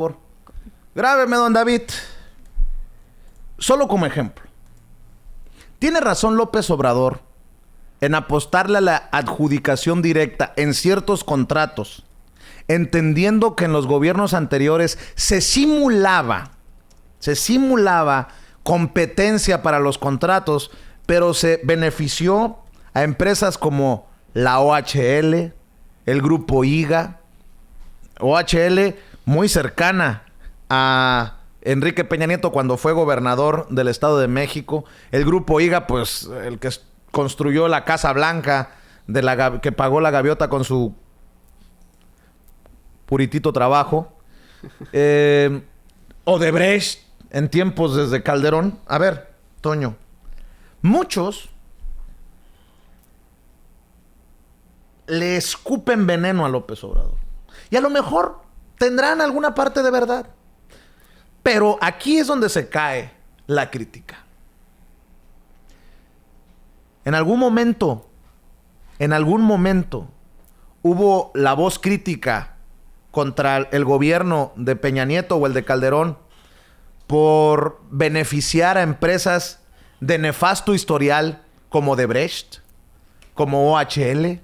favor. Grábeme, don David. Solo como ejemplo. Tiene razón López Obrador en apostarle a la adjudicación directa en ciertos contratos, entendiendo que en los gobiernos anteriores se simulaba competencia para los contratos, pero se benefició a empresas como la OHL, el grupo IGA, OHL muy cercana a Enrique Peña Nieto cuando fue gobernador del Estado de México. El grupo IGA, pues el que construyó la Casa Blanca, que pagó la gaviota con su puritito trabajo. Odebrecht en tiempos desde Calderón. A ver, Toño, muchos le escupen veneno a López Obrador. Y a lo mejor tendrán alguna parte de verdad. Pero aquí es donde se cae la crítica. En algún momento hubo la voz crítica contra el gobierno de Peña Nieto o el de Calderón por beneficiar a empresas de nefasto historial como Odebrecht, como OHL,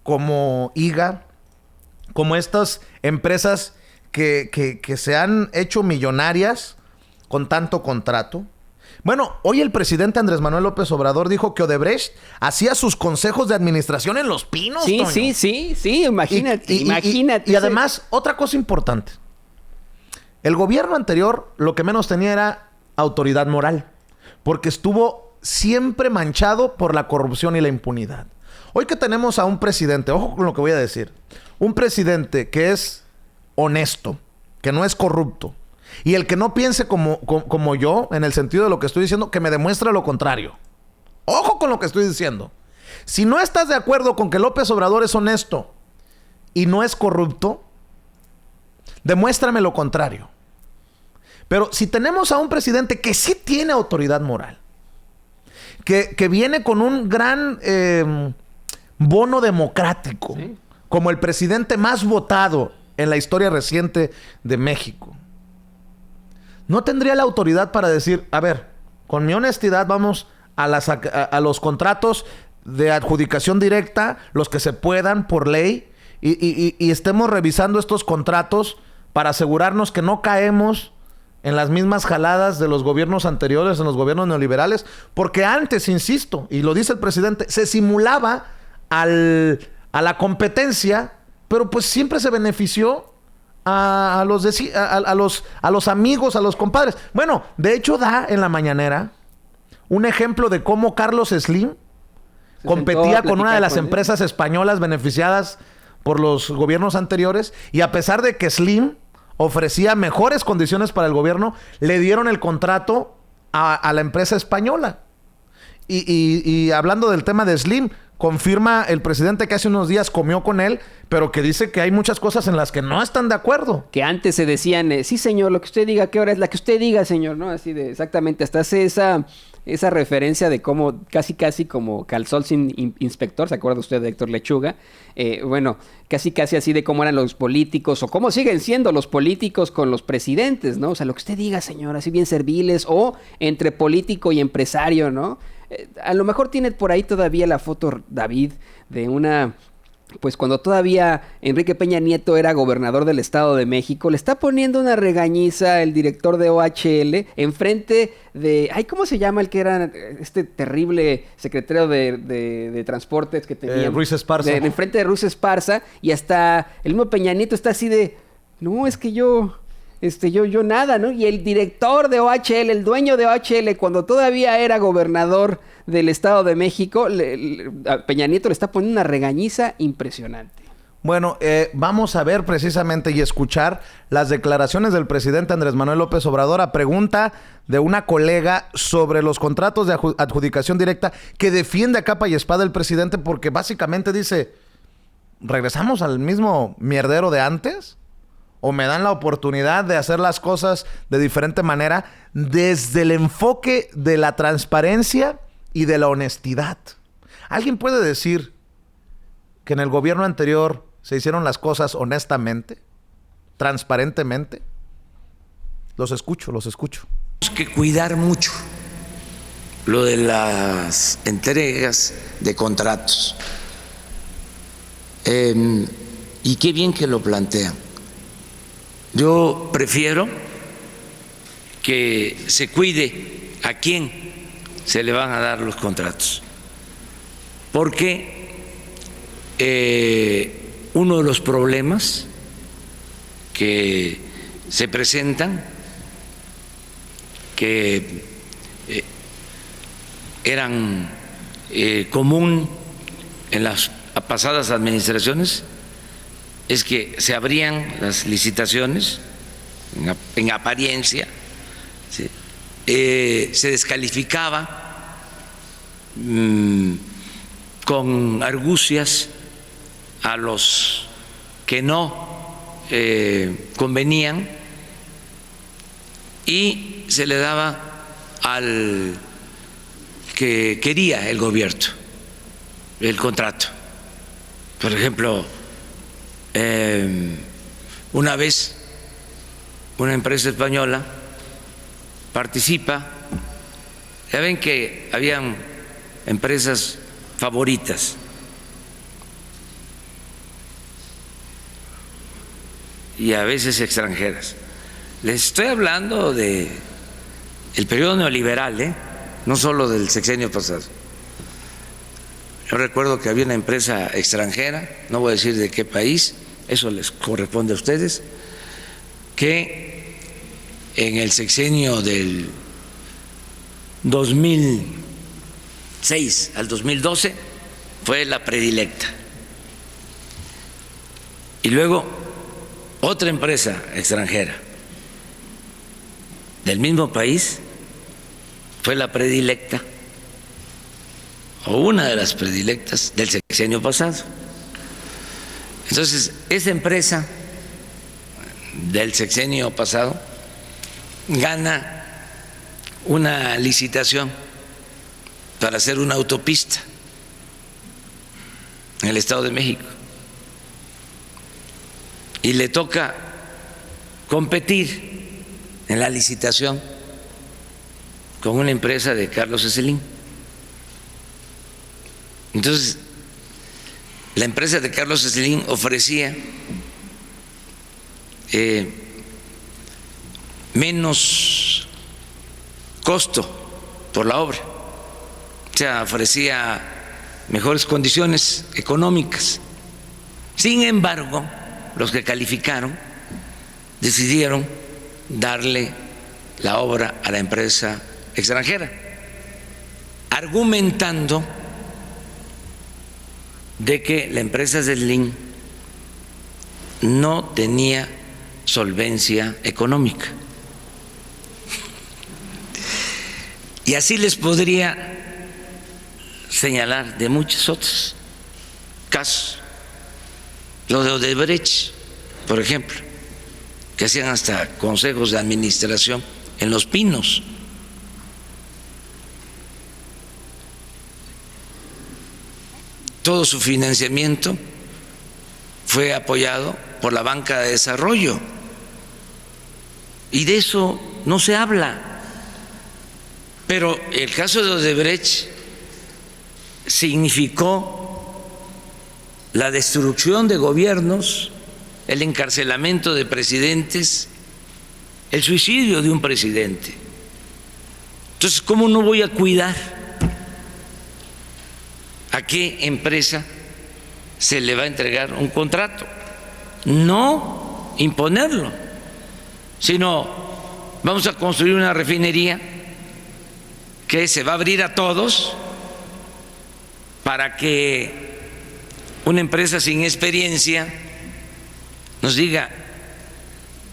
como IGA, como estas empresas que se han hecho millonarias con tanto contrato. Bueno, hoy el presidente Andrés Manuel López Obrador dijo que Odebrecht hacía sus consejos de administración en Los Pinos, Sí, Toño. sí, imagínate. Y además, otra cosa importante. El gobierno anterior lo que menos tenía era autoridad moral, porque estuvo siempre manchado por la corrupción y la impunidad. Hoy que tenemos a un presidente, ojo con lo que voy a decir, un presidente que es honesto, que no es corrupto, y el que no piense como yo, en el sentido de lo que estoy diciendo, que me demuestre lo contrario. Ojo con lo que estoy diciendo. Si no estás de acuerdo con que López Obrador es honesto y no es corrupto, demuéstrame lo contrario. Pero si tenemos a un presidente que sí tiene autoridad moral, que viene con un gran bono democrático, ¿sí?, como el presidente más votado en la historia reciente de México, no tendría la autoridad para decir, a ver, con mi honestidad vamos a los contratos de adjudicación directa, los que se puedan por ley, y estemos revisando estos contratos para asegurarnos que no caemos en las mismas jaladas de los gobiernos anteriores, en los gobiernos neoliberales, porque antes, insisto, y lo dice el presidente, se simulaba a la competencia, pero pues siempre se benefició a los amigos, a los compadres. Bueno, de hecho da en la mañanera un ejemplo de cómo Carlos Slim competía con una de las empresas españolas beneficiadas por los gobiernos anteriores, y a pesar de que Slim ofrecía mejores condiciones para el gobierno, le dieron el contrato a la empresa española. Y hablando del tema de Slim, confirma el presidente que hace unos días comió con él, pero que dice que hay muchas cosas en las que no están de acuerdo. Que antes se decían, sí señor, lo que usted diga, ¿qué hora es? La que usted diga, señor, ¿no? Así de, exactamente, hasta hace esa referencia de cómo, casi como calzón sin inspector, ¿se acuerda usted de Héctor Lechuga? Bueno, casi así de cómo eran los políticos, o cómo siguen siendo los políticos con los presidentes, ¿no? O sea, lo que usted diga, señor, así bien serviles, o entre político y empresario, ¿no? A lo mejor tiene por ahí todavía la foto, David, de una... Pues cuando todavía Enrique Peña Nieto era gobernador del Estado de México, le está poniendo una regañiza el director de OHL enfrente de... Ay, ¿cómo se llama el que era este terrible secretario de transportes que tenía? Ruiz Esparza. Enfrente de Ruiz Esparza, y hasta el mismo Peña Nieto está así de... No, es que yo nada, ¿no? Y el director de OHL, el dueño de OHL, cuando todavía era gobernador del Estado de México, a Peña Nieto le está poniendo una regañiza impresionante. Bueno, vamos a ver precisamente y escuchar las declaraciones del presidente Andrés Manuel López Obrador a pregunta de una colega sobre los contratos de adjudicación directa, que defiende a capa y espada el presidente, porque básicamente dice, ¿regresamos al mismo mierdero de antes? ¿O me dan la oportunidad de hacer las cosas de diferente manera desde el enfoque de la transparencia y de la honestidad? ¿Alguien puede decir que en el gobierno anterior se hicieron las cosas honestamente, transparentemente? Los escucho, los escucho. Tenemos que cuidar mucho lo de las entregas de contratos. Y qué bien que lo plantean. Yo prefiero que se cuide a quién se le van a dar los contratos, porque uno de los problemas que se presentan, que eran común en las pasadas administraciones, es que se abrían las licitaciones en apariencia, ¿sí? Se descalificaba con argucias a los que no convenían y se le daba al que quería el gobierno el contrato. Por ejemplo, una vez una empresa española participa, ya ven que habían empresas favoritas y a veces extranjeras. Les estoy hablando de el periodo neoliberal, no solo del sexenio pasado. Yo recuerdo que había una empresa extranjera, no voy a decir de qué país, eso les corresponde a ustedes, que en el sexenio del 2006 al 2012 fue la predilecta. Y luego otra empresa extranjera del mismo país fue la predilecta, o una de las predilectas del sexenio pasado. Entonces, esa empresa del sexenio pasado gana una licitación para hacer una autopista en el Estado de México y le toca competir en la licitación con una empresa de Carlos Slim. Entonces, la empresa de Carlos Slim ofrecía menos costo por la obra, o sea, ofrecía mejores condiciones económicas. Sin embargo, los que calificaron decidieron darle la obra a la empresa extranjera, argumentando de que la empresa Slim no tenía solvencia económica. Y así les podría señalar de muchos otros casos. Lo de Odebrecht, por ejemplo, que hacían hasta consejos de administración en Los Pinos. Todo su financiamiento fue apoyado por la banca de desarrollo y de eso no se habla. Pero el caso de Odebrecht significó la destrucción de gobiernos, el encarcelamiento de presidentes, el suicidio de un presidente. Entonces, ¿cómo no voy a cuidar a qué empresa se le va a entregar un contrato? No imponerlo, sino vamos a construir una refinería que se va a abrir a todos para que una empresa sin experiencia nos diga: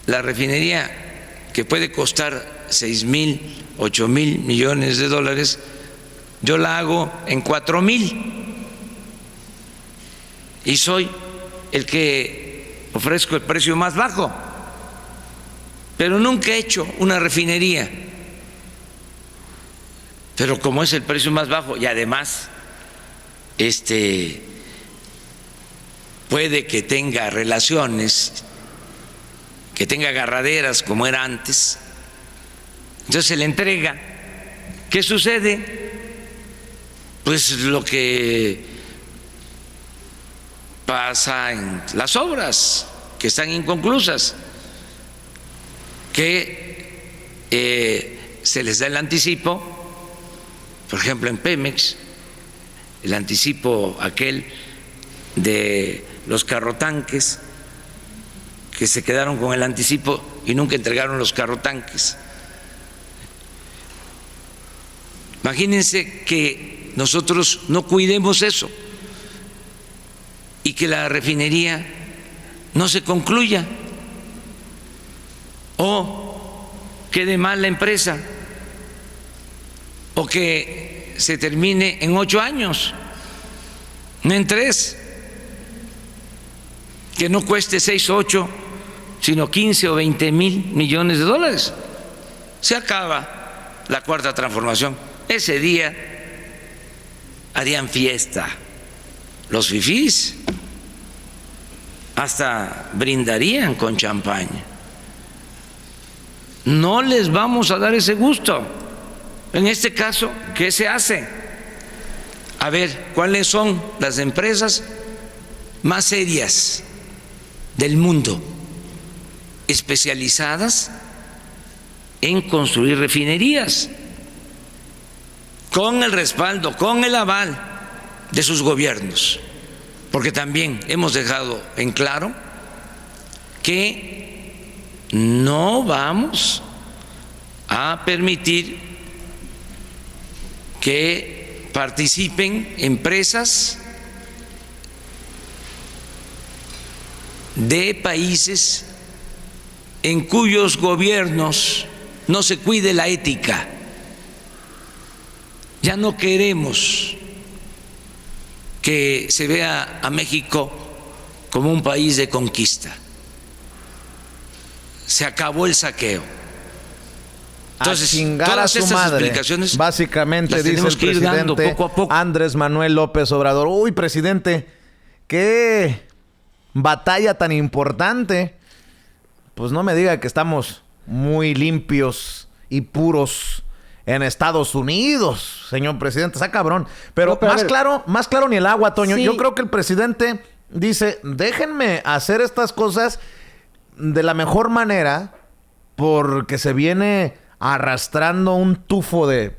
la refinería que puede costar 6,000, 8,000 millones de dólares, yo la hago en 4,000 y soy el que ofrezco el precio más bajo, pero nunca he hecho una refinería. Pero como es el precio más bajo y además puede que tenga relaciones, que tenga agarraderas como era antes Entonces se le entrega. ¿Qué sucede? Pues lo que pasa en las obras que están inconclusas, que se les da el anticipo, por ejemplo en Pemex, el anticipo aquel de los carrotanques, que se quedaron con el anticipo y nunca entregaron los carrotanques. Imagínense que nosotros no cuidemos eso y que la refinería no se concluya o quede mal la empresa o que se termine en 8 años, no en 3, que no cueste 6 o 8, sino 15 o 20 mil millones de dólares. Se acaba la cuarta transformación. Ese día harían fiesta los fifís, hasta brindarían con champaña. No les vamos a dar ese gusto. En este caso, ¿qué se hace? A ver, ¿cuáles son las empresas más serias del mundo especializadas en construir refinerías, con el respaldo, con el aval de sus gobiernos? Porque también hemos dejado en claro que no vamos a permitir que participen empresas de países en cuyos gobiernos no se cuide la ética. Ya no queremos que se vea a México como un país de conquista. Se acabó el saqueo. Entonces, a chingar a todas su estas madre. explicaciones Básicamente las dice tenemos el que ir dando presidente poco a poco. Andrés Manuel López Obrador. Uy, presidente, qué batalla tan importante. Pues no me diga que estamos muy limpios y puros en Estados Unidos, señor presidente. Está cabrón. Pero, No, pero más claro ni el agua, Toño. Sí. Yo creo que el presidente dice, déjenme hacer estas cosas de la mejor manera, porque se viene arrastrando un tufo de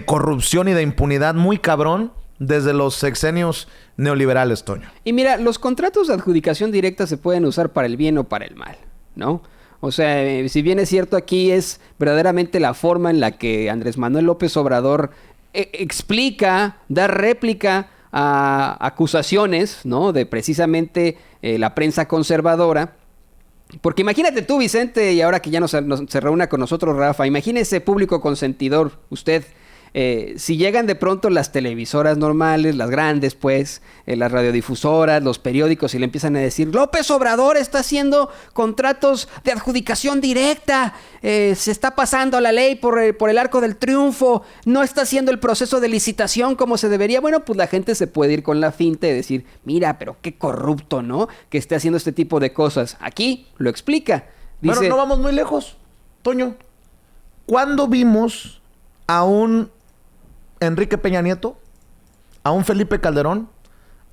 corrupción y de impunidad muy cabrón desde los sexenios neoliberales, Toño. Y mira, los contratos de adjudicación directa se pueden usar para el bien o para el mal, ¿no? O sea, si bien es cierto, aquí es verdaderamente la forma en la que Andrés Manuel López Obrador explica, da réplica a acusaciones, ¿no? De precisamente la prensa conservadora. Porque imagínate tú, Vicente, y ahora que ya se reúna con nosotros, Rafa, imagínese público consentidor, usted, si llegan de pronto las televisoras normales, las grandes, pues, las radiodifusoras, los periódicos, y le empiezan a decir, López Obrador está haciendo contratos de adjudicación directa, se está pasando la ley por el arco del triunfo, no está haciendo el proceso de licitación como se debería. Bueno, pues la gente se puede ir con la finta y decir, mira, pero qué corrupto, ¿no? Que esté haciendo este tipo de cosas. Aquí lo explica. Dice, Bueno, no vamos muy lejos, Toño. ¿Cuándo vimos a un Enrique Peña Nieto, a un Felipe Calderón,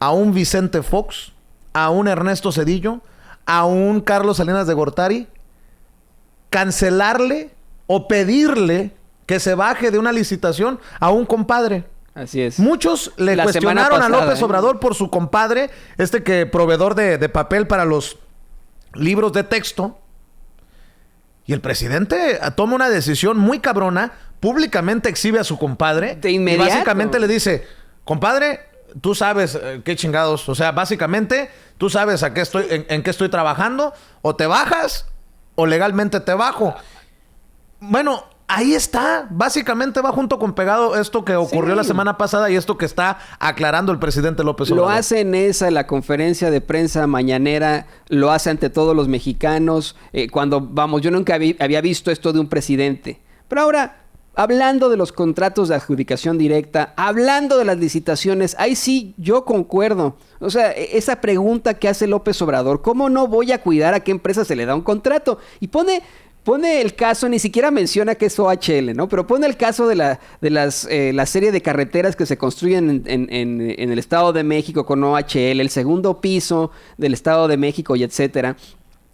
a un Vicente Fox, a un Ernesto Zedillo, a un Carlos Salinas de Gortari cancelarle o pedirle que se baje de una licitación a un compadre? así es. Muchos le La cuestionaron semana a pasada, López Obrador por su compadre, que proveedor de papel para los libros de texto. Y el presidente toma una decisión muy cabrona, públicamente exhibe a su compadre. De inmediato. Y básicamente le dice, compadre, tú sabes qué chingados. O sea, básicamente, tú sabes en qué estoy trabajando. O te bajas, o legalmente te bajo. Bueno, ahí está. Básicamente va junto con pegado esto que ocurrió la semana pasada y esto que está aclarando el presidente López Obrador. Lo hace en la conferencia de prensa mañanera, lo hace ante todos los mexicanos. Yo nunca había visto esto de un presidente. Pero ahora, hablando de los contratos de adjudicación directa, hablando de las licitaciones, ahí sí yo concuerdo. O sea, esa pregunta que hace López Obrador, ¿cómo no voy a cuidar a qué empresa se le da un contrato? Y pone pone el caso, ni siquiera menciona que es OHL, ¿no? Pero pone el caso de la serie de carreteras que se construyen en el Estado de México con OHL, el segundo piso del Estado de México y etcétera.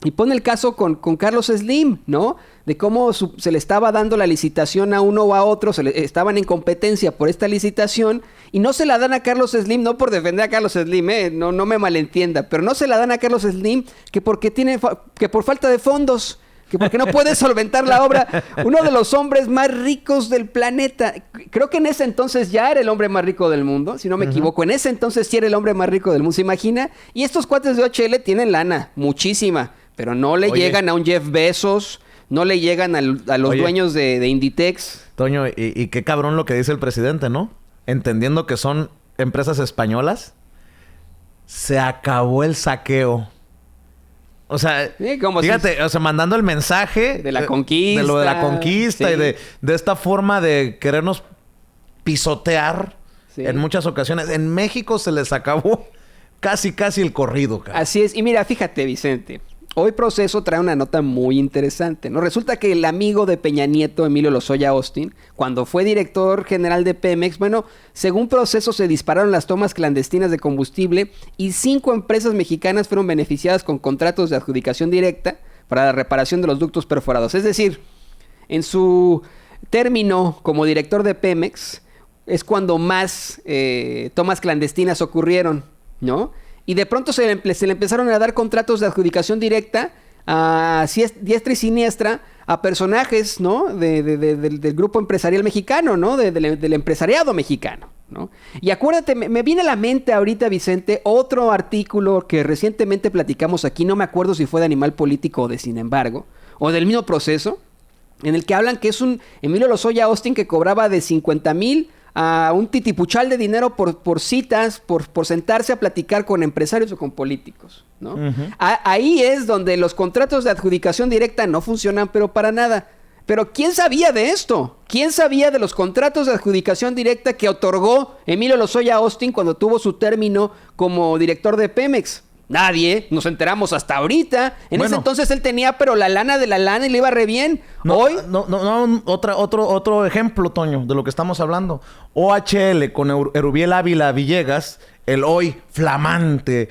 Y pone el caso con Carlos Slim, ¿no? De cómo se le estaba dando la licitación a uno o a otro, estaban en competencia por esta licitación y no se la dan a Carlos Slim, no por defender a Carlos Slim, no me malentienda, pero no se la dan a Carlos Slim que por falta de fondos, que porque no puede solventar la obra. Uno de los hombres más ricos del planeta, creo que en ese entonces ya era el hombre más rico del mundo, si no me equivoco, en ese entonces sí era el hombre más rico del mundo, ¿se imagina? Y estos cuates de OHL tienen lana, muchísima, pero no le llegan a un Jeff Bezos, no le llegan a los dueños de Inditex. Toño, y qué cabrón lo que dice el presidente, ¿no? Entendiendo que son empresas españolas, se acabó el saqueo. O sea, sí, como fíjate, o sea, mandando el mensaje de la conquista. De lo de la conquista, sí. Y de esta forma de querernos pisotear en muchas ocasiones. En México se les acabó casi el corrido, cara. Así es. Y mira, fíjate, Vicente. Hoy Proceso trae una nota muy interesante, ¿no? Resulta que el amigo de Peña Nieto, Emilio Lozoya Austin, cuando fue director general de Pemex, bueno, según Proceso se dispararon las tomas clandestinas de combustible y 5 empresas mexicanas fueron beneficiadas con contratos de adjudicación directa para la reparación de los ductos perforados. Es decir, en su término como director de Pemex es cuando más tomas clandestinas ocurrieron, ¿no? Y de pronto se le empezaron a dar contratos de adjudicación directa a diestra y siniestra a personajes, ¿no? Del grupo empresarial mexicano, ¿no? Del empresariado mexicano, ¿no? Y acuérdate, me viene a la mente ahorita, Vicente, otro artículo que recientemente platicamos aquí, no me acuerdo si fue de Animal Político o de Sin Embargo, o del mismo Proceso, en el que hablan que es un Emilio Lozoya Austin que cobraba de 50,000 a un titipuchal de dinero por citas, por sentarse a platicar con empresarios o con políticos, ¿no? Ahí es donde los contratos de adjudicación directa no funcionan, pero para nada. Pero ¿quién sabía de esto? ¿Quién sabía de los contratos de adjudicación directa que otorgó Emilio Lozoya Austin cuando tuvo su término como director de Pemex? Nadie, nos enteramos hasta ahorita. En ese entonces él tenía, pero la lana de la lana y le iba re bien. Hoy... Otro ejemplo, Toño, de lo que estamos hablando. OHL con Erubiel Ávila Villegas, el hoy flamante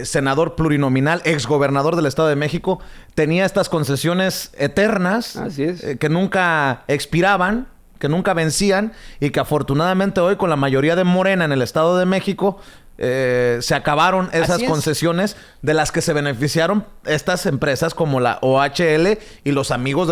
senador plurinominal, exgobernador del Estado de México, tenía estas concesiones eternas. Así es. Que nunca expiraban, que nunca vencían y que afortunadamente hoy con la mayoría de Morena en el Estado de México... se acabaron esas concesiones de las que se beneficiaron estas empresas como la OHL y los amigos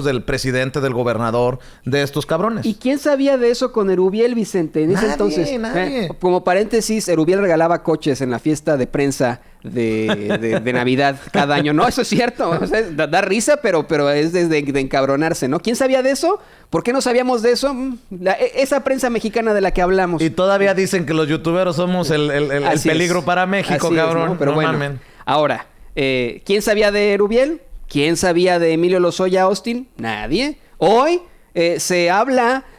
del presidente, del gobernador, de estos cabrones. ¿Y quién sabía de eso con Erubiel, Vicente? En ese entonces, nadie. Como paréntesis, Erubiel regalaba coches en la fiesta de prensa de Navidad cada año. No, eso es cierto. O sea, da risa, pero es de encabronarse, ¿no? ¿Quién sabía de eso? ¿Por qué no sabíamos de eso? Esa prensa mexicana de la que hablamos. Y todavía dicen que los youtuberos somos el peligro para México, así cabrón. Es, ¿no? Pero bueno, ahora, ¿quién sabía de Erubiel? ¿Quién sabía de Emilio Lozoya Austin? Nadie. Hoy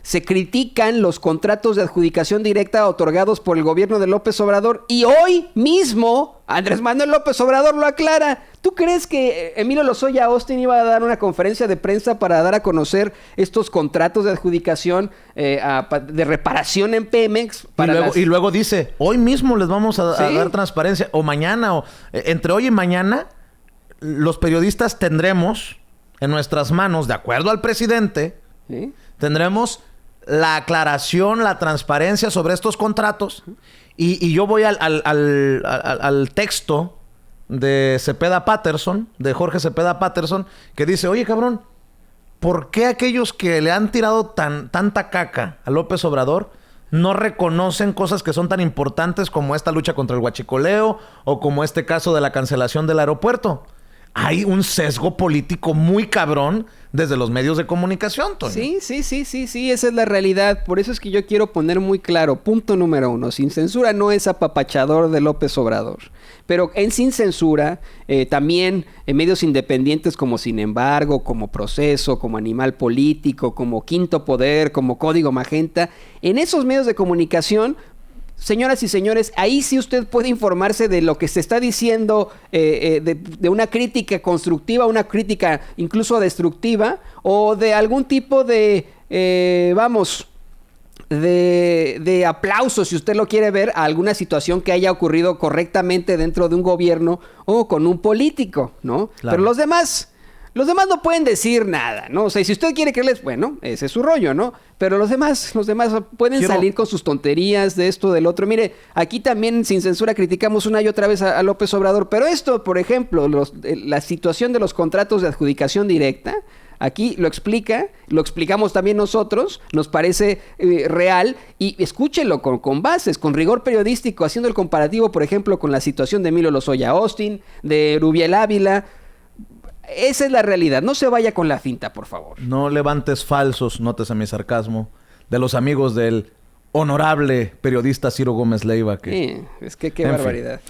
se critican los contratos de adjudicación directa otorgados por el gobierno de López Obrador y hoy mismo Andrés Manuel López Obrador lo aclara. ¿Tú crees que Emilio Lozoya Austin iba a dar una conferencia de prensa para dar a conocer estos contratos de adjudicación de reparación en Pemex? Y luego dice, hoy mismo les vamos a dar transparencia, o mañana, o entre hoy y mañana, los periodistas tendremos en nuestras manos, de acuerdo al presidente, ¿sí? Tendremos la aclaración, la transparencia sobre estos contratos. Y yo voy al texto de Cepeda Patterson, de Jorge Cepeda Patterson, que dice, oye, cabrón, ¿por qué aquellos que le han tirado tanta caca a López Obrador no reconocen cosas que son tan importantes como esta lucha contra el huachicoleo o como este caso de la cancelación del aeropuerto? Hay un sesgo político muy cabrón desde los medios de comunicación, Tony. Sí, esa es la realidad. Por eso es que yo quiero poner muy claro, punto número 1, Sin Censura no es apapachador de López Obrador. Pero en Sin Censura, también en medios independientes como Sin Embargo, como Proceso, como Animal Político, como Quinto Poder, como Código Magenta, en esos medios de comunicación señoras y señores, ahí sí usted puede informarse de lo que se está diciendo, de una crítica constructiva, una crítica incluso destructiva, o de algún tipo de, de aplauso, si usted lo quiere ver, a alguna situación que haya ocurrido correctamente dentro de un gobierno o con un político, ¿no? Claro. Pero los demás no pueden decir nada, ¿no? O sea, si usted quiere creerles, bueno, ese es su rollo, ¿no? Pero los demás pueden salir con sus tonterías de esto, del otro. Mire, aquí también sin censura criticamos una y otra vez a López Obrador, pero esto, por ejemplo, la situación de los contratos de adjudicación directa, aquí lo explicamos también nosotros, nos parece real, y escúchenlo con bases, con rigor periodístico, haciendo el comparativo, por ejemplo, con la situación de Emilio Lozoya Austin, de Rubiel Ávila. Esa es la realidad. No se vaya con la finta, por favor. No levantes falsos, notes a mi sarcasmo, de los amigos del honorable periodista Ciro Gómez Leiva. Es que qué En fin. barbaridad.